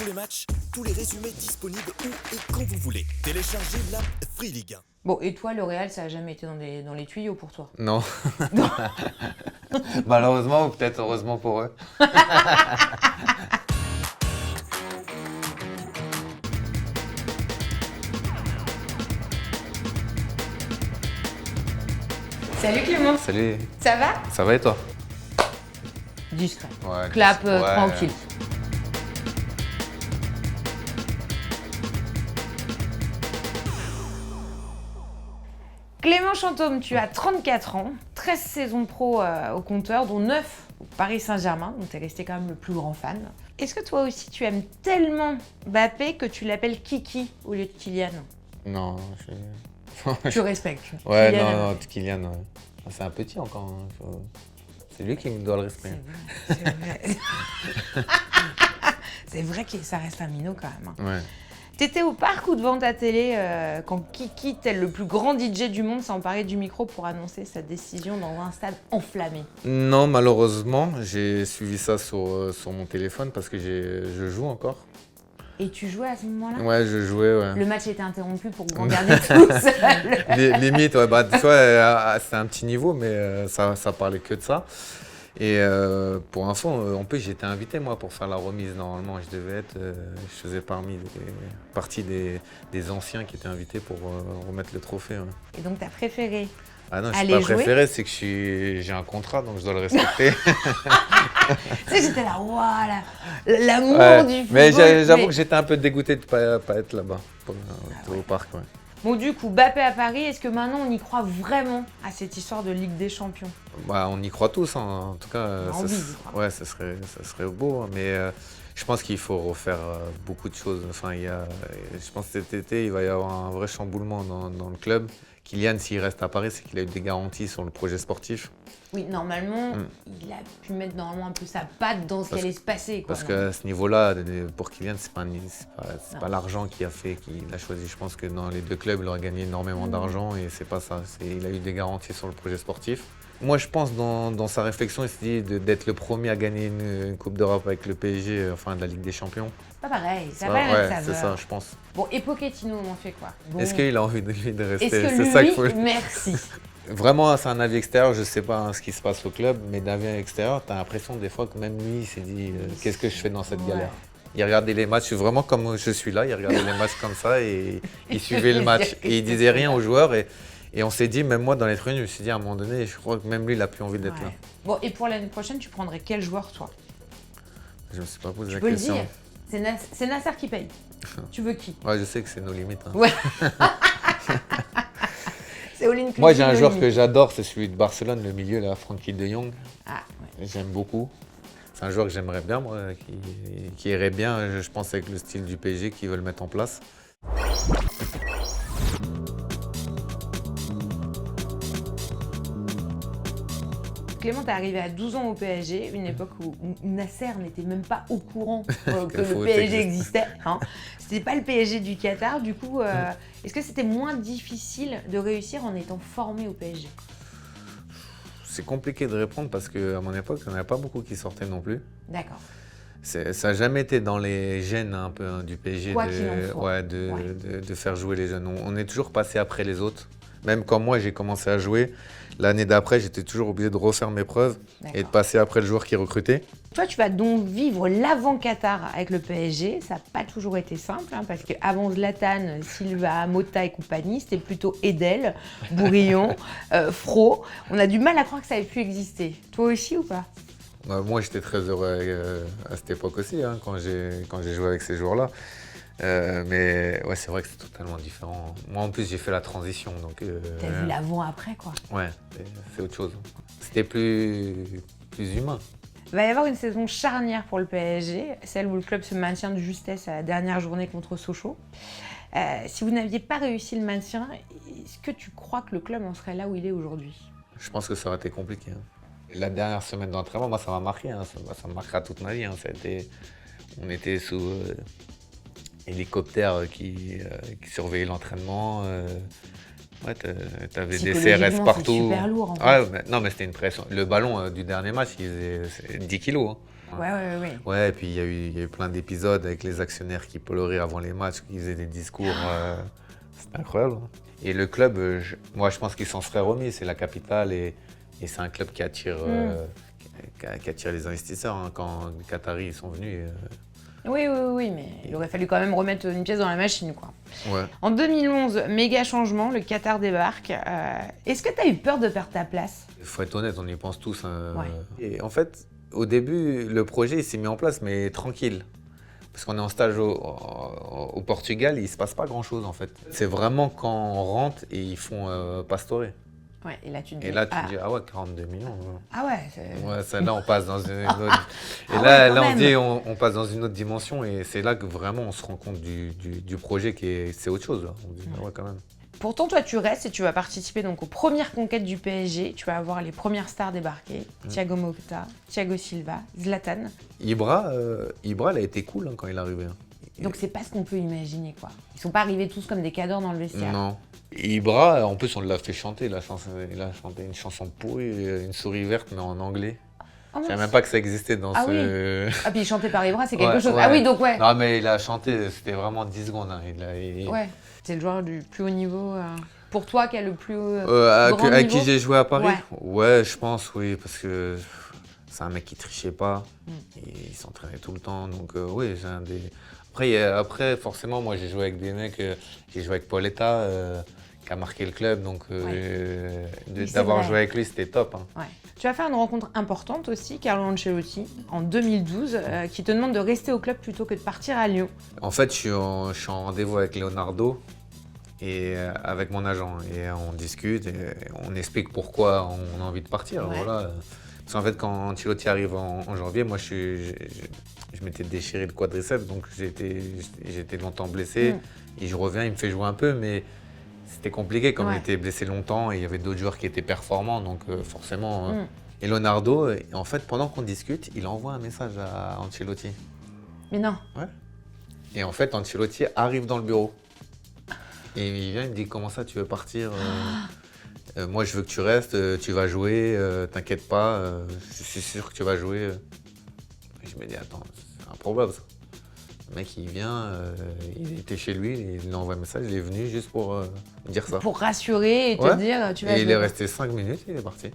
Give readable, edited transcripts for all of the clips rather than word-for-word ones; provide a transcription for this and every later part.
tous les matchs, tous les résumés disponibles où et quand vous voulez. Téléchargez l'app Free Ligue 1. Bon, et toi, le Real, ça a jamais été dans les tuyaux pour toi? Non. Malheureusement ou peut-être heureusement pour eux. Salut Clément. Salut. Ça va? Ça va et toi? Discret. Ouais, Clap, ouais. tranquille. Clément Chantôme, tu as 34 ans, 13 saisons pro au compteur, dont 9 au Paris Saint-Germain, donc tu es resté quand même le plus grand fan. Est-ce que toi aussi tu aimes tellement Mbappé que tu l'appelles Kiki au lieu de Kylian? Non, Tu respectes. Ouais, Kylian, non, Kylian, ouais. C'est un petit encore. Hein. C'est lui qui me doit le respect. C'est vrai. C'est vrai que ça reste un minot quand même. Ouais. T'étais au parc ou devant ta télé quand Kiki, tel le plus grand DJ du monde, s'est emparé du micro pour annoncer sa décision dans un stade enflammé? Non, malheureusement, j'ai suivi ça sur mon téléphone parce que je joue encore. Et tu jouais à ce moment-là? Ouais, je jouais, ouais. Le match était interrompu pour que vous regardiez tout seul. Limite, ouais, bah, tu vois, c'est un petit niveau, mais ça parlait que de ça. Et pour info, en plus, j'étais invité, moi, pour faire la remise. Normalement, je devais être, je faisais partie des anciens qui étaient invités pour remettre le trophée. Ouais. Et donc, t'as préféré? Ah non, je Aller suis pas jouer. préféré, c'est que j'ai un contrat, donc je dois le respecter. Tu sais, j'étais là, voilà, l'amour Ouais, du football. mais j'avoue que j'étais un peu dégoûté de ne pas être là-bas, au parc. Ouais. Bon, du coup, Mbappé à Paris, est-ce que maintenant on y croit vraiment à cette histoire de Ligue des Champions? Bah, on y croit tous, hein. En tout cas. Ouais, ça serait beau, hein. Mais je pense qu'il faut refaire beaucoup de choses. Enfin, je pense que cet été, il va y avoir un vrai chamboulement dans le club. Kylian, s'il reste à Paris, c'est qu'il a eu des garanties sur le projet sportif. Oui, normalement, il a pu mettre un peu sa patte dans ce qui allait se passer. Quoi, parce qu'à ce niveau-là, pour Kylian, c'est pas l'argent qu'il a choisi. Je pense que dans les deux clubs, il aurait gagné énormément d'argent et c'est pas ça. Il a eu des garanties sur le projet sportif. Moi, je pense dans sa réflexion, il s'est dit d'être le premier à gagner une Coupe d'Europe avec le PSG, enfin de la Ligue des Champions. C'est pas pareil, ça Ouais, va la même c'est ça, je pense. Bon, et Pochettino, on en fait quoi? Bon. Est-ce qu'il a envie de rester? Est-ce que C'est lui, ça qu'il faut. merci. Vraiment, c'est un avis extérieur, je ne sais pas ce qui se passe au club, mais d'avis extérieur, tu as l'impression des fois que même lui, il s'est dit qu'est-ce que je fais dans cette galère? Il regardait les matchs vraiment comme je suis là, il regardait les matchs comme ça et il suivait le match. Et il disait rien aux joueurs et on s'est dit, même moi dans les tribunes, je me suis dit à un moment donné, je crois que même lui, il n'a plus envie d'être là. Bon, et pour l'année prochaine, tu prendrais quel joueur toi? Je ne me suis pas posé la peux question. Le dire. C'est Nasser qui paye. Tu veux qui? Ouais, je sais que c'est nos limites. Hein. Ouais. Moi, j'ai un joueur que j'adore, c'est celui de Barcelone, le milieu, là, Frenkie de Jong. Ah, ouais. J'aime beaucoup. C'est un joueur que j'aimerais bien, moi, qui irait bien, je pense, avec le style du PSG qu'ils veulent mettre en place. Clément, t'es arrivé à 12 ans au PSG, une époque où Nasser n'était même pas au courant que le PSG existait. Hein. C'était pas le PSG du Qatar. Du coup, est-ce que c'était moins difficile de réussir en étant formé au PSG? C'est compliqué de répondre parce qu'à mon époque, il n'y en avait pas beaucoup qui sortaient non plus. D'accord. Ça n'a jamais été dans les gènes un peu du PSG de faire jouer les jeunes. On est toujours passé après les autres. Même quand moi j'ai commencé à jouer, l'année d'après, j'étais toujours obligé de refaire mes preuves et de passer après le joueur qui recrutait. Toi, tu vas donc vivre l'avant-Qatar avec le PSG. Ça n'a pas toujours été simple, hein, parce qu'avant Zlatan, Silva, Mota et compagnie, c'était plutôt Edel, Bourillon, Fro. On a du mal à croire que ça ait pu exister. Toi aussi ou pas? Moi, j'étais très heureux à cette époque aussi, hein, quand j'ai joué avec ces joueurs-là. Mais ouais, c'est vrai que c'est totalement différent. Moi, en plus, j'ai fait la transition. T'as vu l'avant-après, quoi. Ouais, c'est autre chose. C'était plus humain. Il va y avoir une saison charnière pour le PSG, celle où le club se maintient de justesse à la dernière journée contre Sochaux. Si vous n'aviez pas réussi le maintien, est-ce que tu crois que le club en serait là où il est aujourd'hui? Je pense que ça aurait été compliqué. Hein. La dernière semaine d'entraînement, moi, ça m'a marqué. Hein. Ça me marquera toute ma vie. Hein. On était sous hélicoptère qui surveillait l'entraînement. Ouais, t'avais des Psychologiquement, CRS c'est partout. super lourd, en fait. Ah, non, mais c'était une pression. Le ballon du dernier match, il faisait 10 kilos. Hein. Ouais. Ouais, et puis il y a eu plein d'épisodes avec les actionnaires qui pleuraient avant les matchs, qui faisaient des discours. C'était incroyable. Hein. Et le club, moi je pense qu'ils s'en seraient remis. C'est la capitale et c'est un club qui attire, qui attire les investisseurs. Hein. Quand les Qataris sont venus. Oui, mais il aurait fallu quand même remettre une pièce dans la machine, quoi. Ouais. En 2011, méga changement, le Qatar débarque. Est-ce que tu as eu peur de perdre ta place? Il faut être honnête, on y pense tous. Hein. Ouais. Et en fait, au début, le projet il s'est mis en place, mais tranquille. Parce qu'on est en stage au Portugal, il ne se passe pas grand-chose en fait. C'est vraiment quand on rentre et ils font Pastore. Ouais, et là tu te dis, Et là, tu te dis, ah ouais, 42 millions. Ah ouais, Ouais, ça, là, on passe dans une autre... Et Ah là, ouais, quand là on même. dit, on passe dans une autre dimension et c'est là que vraiment on se rend compte du projet c'est autre chose. Là. On dit, ah ouais, quand même. Pourtant, toi, tu restes et tu vas participer donc aux premières conquêtes du PSG. Tu vas avoir les premières stars débarquer. Thiago Motta, Thiago Silva, Zlatan. Ibra, il a été cool hein, quand il est arrivé. Hein. Donc, c'est pas ce qu'on peut imaginer, quoi. Ils sont pas arrivés tous comme des cadors dans le vestiaire. Non. Ibra, en plus, on l'a fait chanter. Il a chanté une chanson pourrie, une souris verte, mais en anglais. Oh, Je savais même pas que ça existait dans Ah ce... Ah, puis chanter par Ibra, c'est quelque Ouais, chose. ouais. Ah oui, donc ouais. Non, mais il a chanté, c'était vraiment 10 secondes. Hein. Ouais. C'est le joueur du plus haut niveau. Pour toi, qui a le plus haut grand à niveau. qui j'ai joué à Paris? Ouais. Ouais, je pense, oui, parce que c'est un mec qui trichait pas. Il s'entraînait tout le temps. Donc, oui, c'est un des... Après, forcément, moi, j'ai joué avec des mecs. J'ai joué avec Pauletta, qui a marqué le club. Donc, Oui, d'avoir vrai. joué avec lui, c'était top. Hein. Ouais. Tu vas faire une rencontre importante aussi, Carlo Ancelotti, en 2012, qui te demande de rester au club plutôt que de partir à Lyon. En fait, je suis en rendez-vous avec Leonardo et avec mon agent. Et on discute et on explique pourquoi on a envie de partir. Ouais. Voilà. Parce qu'en fait, quand Ancelotti arrive en janvier, moi, je m'étais déchiré le quadriceps, donc j'étais longtemps blessé. Et je reviens, il me fait jouer un peu, mais c'était compliqué comme il était blessé longtemps et il y avait d'autres joueurs qui étaient performants, donc forcément. Et Leonardo, en fait, pendant qu'on discute, il envoie un message à Ancelotti. Mais non. Ouais. Et en fait, Ancelotti arrive dans le bureau. Et il vient, il me dit, comment ça, tu veux partir moi, je veux que tu restes, tu vas jouer, t'inquiète pas, je suis sûr que tu vas jouer. Et je me dis, attends, c'est improbable ça. Le mec, il vient, il était chez lui, il lui envoie un message, il est venu juste pour me dire ça. Pour rassurer et te dire, tu vas Et jouer. il est resté 5 minutes et il est parti.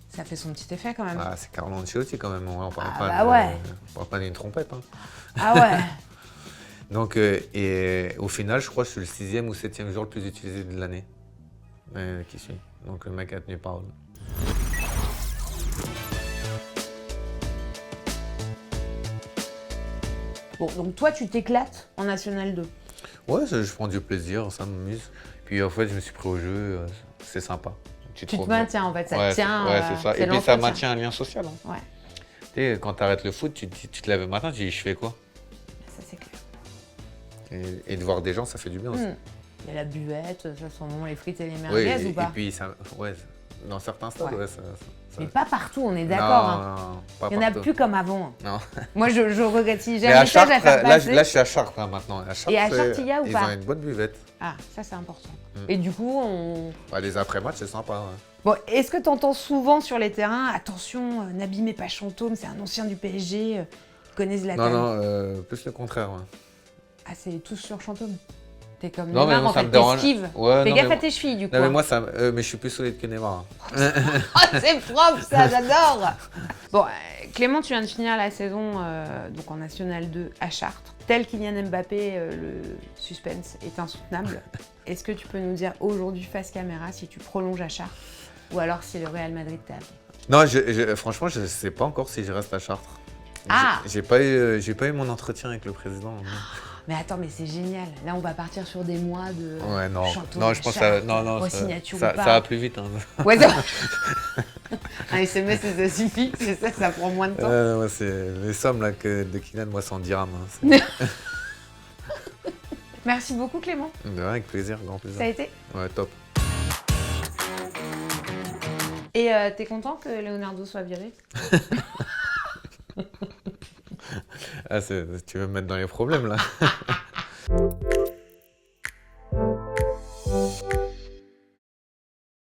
Ça fait son petit effet quand même. Ah, c'est Carlo Ancelotti quand même, on parle pas d'une trompette. Hein. Ah ouais. Donc, et au final, je crois que je suis le 6e ou 7e joueur le plus utilisé de l'année qui suit. Donc le mec a tenu parole. Bon, donc toi, tu t'éclates en National 2. Ouais, je prends du plaisir, ça m'amuse. Puis en fait, je me suis pris au jeu, c'est sympa. Tu te maintiens en fait, ça tient. Ouais, c'est ça. Et puis ça maintient un lien social. Hein. Ouais. Tu sais, quand tu arrêtes le foot, tu te lèves le matin, tu dis je fais quoi? Ça c'est clair. Et de voir des gens, ça fait du bien aussi. Il y a la buvette, ça sent bon, les frites et les merguez ou pas? Et puis, ça, ouais, dans certains stades, ça. Mais pas partout, on est d'accord. Non, pas il n'y en a plus comme avant. Non. Moi, je regrette. Si j'ai Mais un à message Chartres, à faire là, passer. je suis à Chartres hein, maintenant. Et à Chartres, il y a ou ils pas? ont une bonne buvette. Ah, ça c'est important. Et du coup, Les après-matchs, c'est sympa. Ouais. Bon, est-ce que tu entends souvent sur les terrains, attention, n'abîmez pas Chantôme, c'est un ancien du PSG, ils connaissent Zlatan. Non, plus le contraire. Ouais. Ah, c'est tous sur Chantôme. T'es comme Non, Neymar, mais moi, en ça fait, me dérange. t'esquives. Ouais, Fais non, gaffe mais à tes chevilles, du coup. Non, mais hein. moi, mais je suis plus solide que Neymar. Hein. Oh, c'est propre, ça, j'adore. Bon, Clément, tu viens de finir la saison donc en National 2 à Chartres. Tel Kylian Mbappé, le suspense est insoutenable. Est-ce que tu peux nous dire aujourd'hui, face caméra, si tu prolonges à Chartres ou alors si le Real Madrid t'a appelé? Non, franchement, je ne sais pas encore si je reste à Chartres. Ah. J'ai pas eu mon entretien avec le président. Non. Mais attends, mais c'est génial. Là, on va partir sur des mois de Ouais, non. Chantôme, Non, je pense que ça, signature ça ou pas. va plus vite. Hein. Ouais, ça... Un SMS, ça suffit. C'est ça, ça prend moins de temps. Ouais, c'est les sommes là, de Kylian, moi, c'est en dirhams. Hein, Merci beaucoup, Clément. de rien, avec plaisir, grand plaisir. Ça a été. Ouais, top. Et t'es content que Leonardo soit viré? Ah, tu veux me mettre dans les problèmes là.